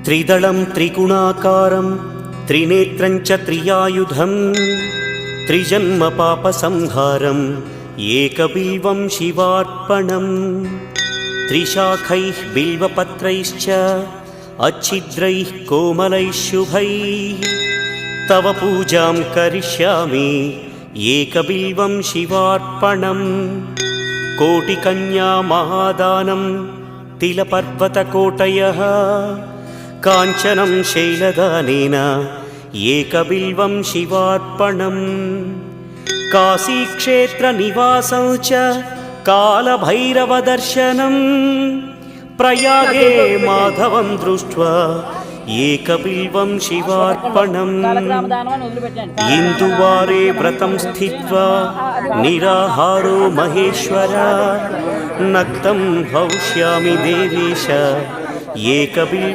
त्रिदलं त्रिगुणाकारं त्रिनेत्रं च त्रियायुधं त्रिजन्म पापसंहारम् एकबिल्वं शिवार्पणम् त्रिशाखैः बिल्वपत्रैश्च अच्छिद्रैः कोमलैः शुभैः तव पूजां करिष्यामि एकबिल्वं शिवार्पणम् कोटिकन्या महादानं तिलपर्वतकोटयः काञ्चनं शैलदानेन एकबिल्वं शिवार्पणम् काशीक्षेत्रनिवासं च कालभैरवदर्शनं प्रयागे माधवं दृष्ट्वा एकबिल्वं शिवार्पणम् इन्दुवारे व्रतं स्थित्वा निराहारो महेश्वर नक्तं हौष्यामि देवेश एकबिल्वं